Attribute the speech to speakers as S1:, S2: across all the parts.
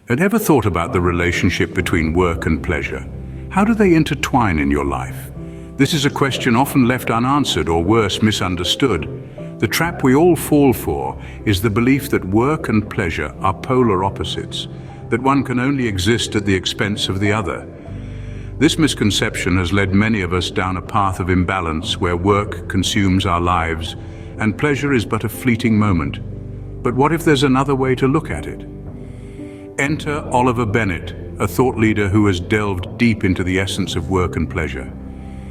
S1: And ever thought about the relationship between work and pleasure? How do they intertwine in your life? This is a question often left unanswered or worse, misunderstood. The trap we all fall for is the belief that work and pleasure are polar opposites, that one can only exist at the expense of the other. This misconception has led many of us down a path of imbalance where work consumes our lives and pleasure is but a fleeting moment. But what if there's another way to look at it? Enter Oliver Bennett, a thought leader who has delved deep into the essence of work and pleasure.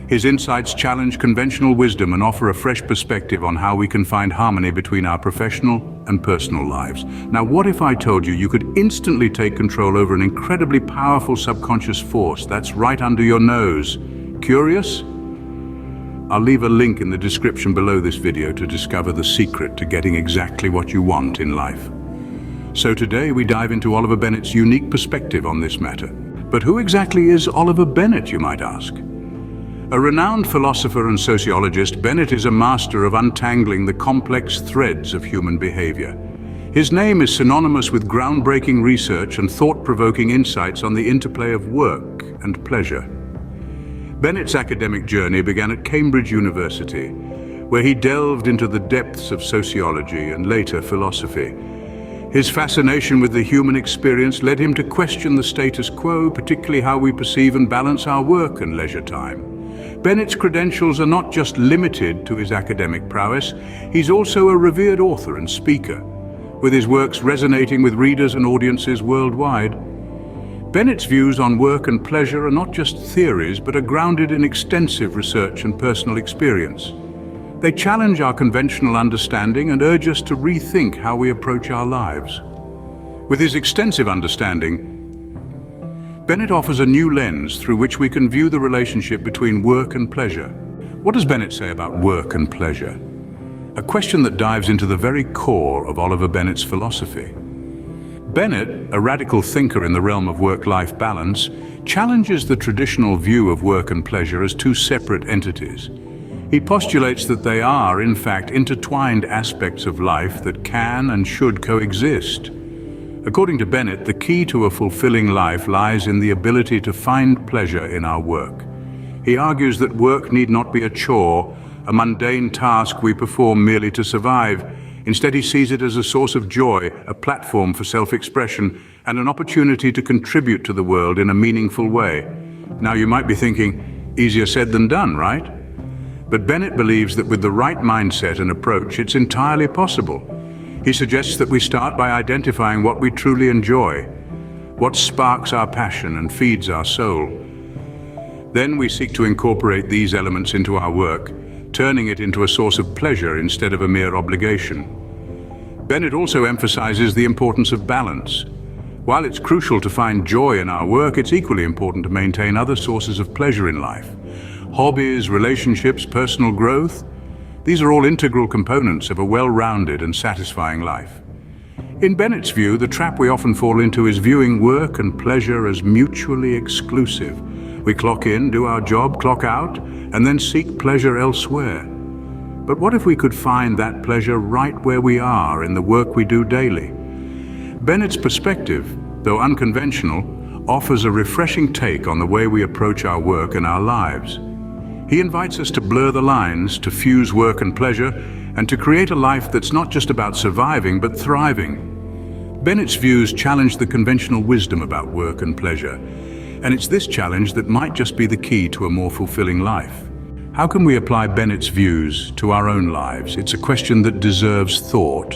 S1: His insights challenge conventional wisdom and offer a fresh perspective on how we can find harmony between our professional and personal lives. Now, what if I told you could instantly take control over an incredibly powerful subconscious force that's right under your nose? Curious? I'll leave a link in the description below this video to discover the secret to getting exactly what you want in life. So today we dive into Oliver Bennett's unique perspective on this matter. But who exactly is Oliver Bennett, you might ask? A renowned philosopher and sociologist, Bennett is a master of untangling the complex threads of human behavior. His name is synonymous with groundbreaking research and thought-provoking insights on the interplay of work and pleasure. Bennett's academic journey began at Cambridge University, where he delved into the depths of sociology and later philosophy. His fascination with the human experience led him to question the status quo, particularly how we perceive and balance our work and leisure time. Bennett's credentials are not just limited to his academic prowess, he's also a revered author and speaker, with his works resonating with readers and audiences worldwide. Bennett's views on work and pleasure are not just theories, but are grounded in extensive research and personal experience. They challenge our conventional understanding and urge us to rethink how we approach our lives. With his extensive understanding, Bennett offers a new lens through which we can view the relationship between work and pleasure. What does Bennett say about work and pleasure? A question that dives into the very core of Oliver Bennett's philosophy. Bennett, a radical thinker in the realm of work-life balance, challenges the traditional view of work and pleasure as two separate entities. He postulates that they are, in fact, intertwined aspects of life that can and should coexist. According to Bennett, the key to a fulfilling life lies in the ability to find pleasure in our work. He argues that work need not be a chore, a mundane task we perform merely to survive. Instead, he sees it as a source of joy, a platform for self-expression, and an opportunity to contribute to the world in a meaningful way. Now, you might be thinking, easier said than done, right? But Bennett believes that with the right mindset and approach, it's entirely possible. He suggests that we start by identifying what we truly enjoy, what sparks our passion and feeds our soul. Then we seek to incorporate these elements into our work, turning it into a source of pleasure instead of a mere obligation. Bennett also emphasizes the importance of balance. While it's crucial to find joy in our work, it's equally important to maintain other sources of pleasure in life. Hobbies, relationships, personal growth, these are all integral components of a well-rounded and satisfying life. In Bennett's view, the trap we often fall into is viewing work and pleasure as mutually exclusive. We clock in, do our job, clock out, and then seek pleasure elsewhere. But what if we could find that pleasure right where we are in the work we do daily? Bennett's perspective, though unconventional, offers a refreshing take on the way we approach our work and our lives. He invites us to blur the lines, to fuse work and pleasure, and to create a life that's not just about surviving, but thriving. Bennett's views challenge the conventional wisdom about work and pleasure, and it's this challenge that might just be the key to a more fulfilling life. How can we apply Bennett's views to our own lives? It's a question that deserves thought,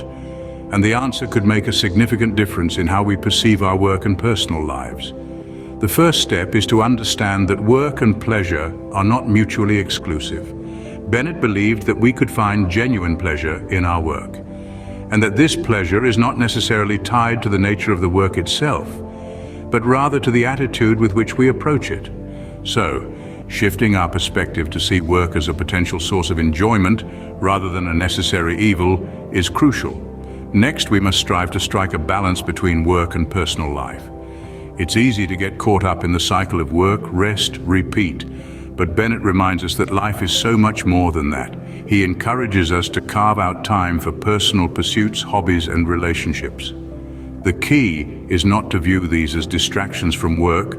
S1: and the answer could make a significant difference in how we perceive our work and personal lives. The first step is to understand that work and pleasure are not mutually exclusive. Bennett believed that we could find genuine pleasure in our work, and that this pleasure is not necessarily tied to the nature of the work itself, but rather to the attitude with which we approach it. So, shifting our perspective to see work as a potential source of enjoyment rather than a necessary evil is crucial. Next, we must strive to strike a balance between work and personal life. It's easy to get caught up in the cycle of work, rest, repeat, but Bennett reminds us that life is so much more than that. He encourages us to carve out time for personal pursuits, hobbies, and relationships. The key is not to view these as distractions from work,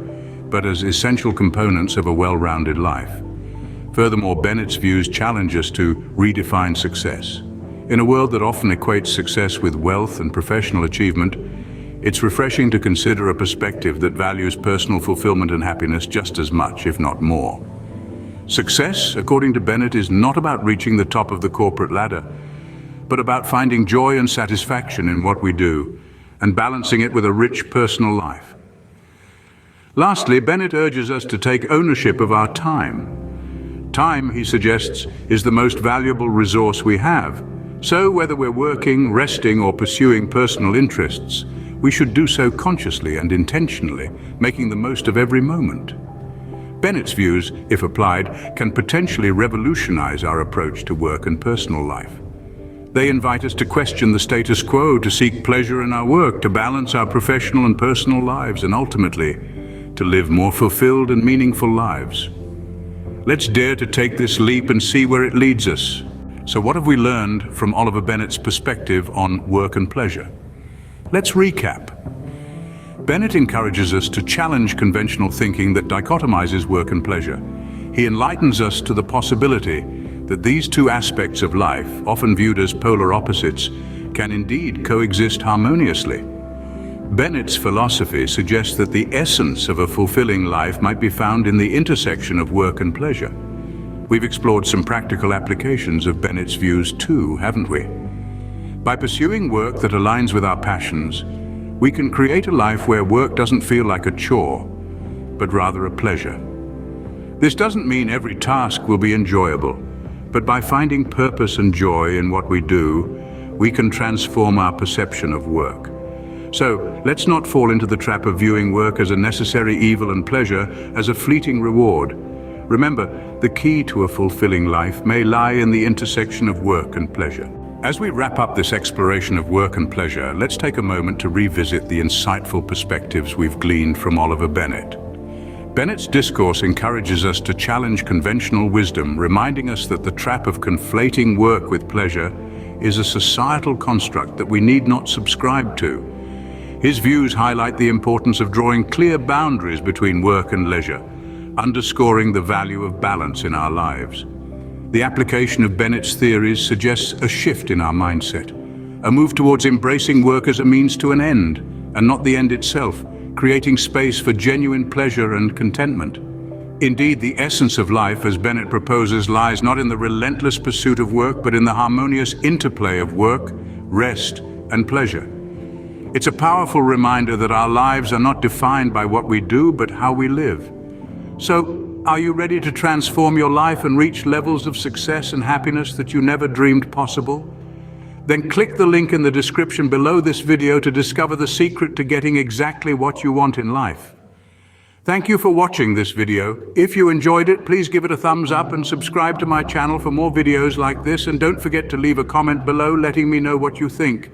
S1: but as essential components of a well-rounded life. Furthermore, Bennett's views challenge us to redefine success. In a world that often equates success with wealth and professional achievement, it's refreshing to consider a perspective that values personal fulfillment and happiness just as much, if not more. Success, according to Bennett, is not about reaching the top of the corporate ladder, but about finding joy and satisfaction in what we do and balancing it with a rich personal life. Lastly, Bennett urges us to take ownership of our time. Time, he suggests, is the most valuable resource we have. So whether we're working, resting, or pursuing personal interests, we should do so consciously and intentionally, making the most of every moment. Bennett's views, if applied, can potentially revolutionize our approach to work and personal life. They invite us to question the status quo, to seek pleasure in our work, to balance our professional and personal lives, and ultimately, to live more fulfilled and meaningful lives. Let's dare to take this leap and see where it leads us. So what have we learned from Oliver Bennett's perspective on work and pleasure? Let's recap. Bennett encourages us to challenge conventional thinking that dichotomizes work and pleasure. He enlightens us to the possibility that these two aspects of life, often viewed as polar opposites, can indeed coexist harmoniously. Bennett's philosophy suggests that the essence of a fulfilling life might be found in the intersection of work and pleasure. We've explored some practical applications of Bennett's views too, haven't we? By pursuing work that aligns with our passions, we can create a life where work doesn't feel like a chore, but rather a pleasure. This doesn't mean every task will be enjoyable, but by finding purpose and joy in what we do, we can transform our perception of work. So, let's not fall into the trap of viewing work as a necessary evil and pleasure as a fleeting reward. Remember, the key to a fulfilling life may lie in the intersection of work and pleasure. As we wrap up this exploration of work and pleasure, let's take a moment to revisit the insightful perspectives we've gleaned from Oliver Bennett. Bennett's discourse encourages us to challenge conventional wisdom, reminding us that the trap of conflating work with pleasure is a societal construct that we need not subscribe to. His views highlight the importance of drawing clear boundaries between work and leisure, underscoring the value of balance in our lives. The application of Bennett's theories suggests a shift in our mindset, a move towards embracing work as a means to an end, and not the end itself, creating space for genuine pleasure and contentment. Indeed, the essence of life, as Bennett proposes, lies not in the relentless pursuit of work, but in the harmonious interplay of work, rest, and pleasure. It's a powerful reminder that our lives are not defined by what we do, but how we live. So, are you ready to transform your life and reach levels of success and happiness that you never dreamed possible? Then click the link in the description below this video to discover the secret to getting exactly what you want in life. Thank you for watching this video. If you enjoyed it, please give it a thumbs up and subscribe to my channel for more videos like this, and don't forget to leave a comment below letting me know what you think.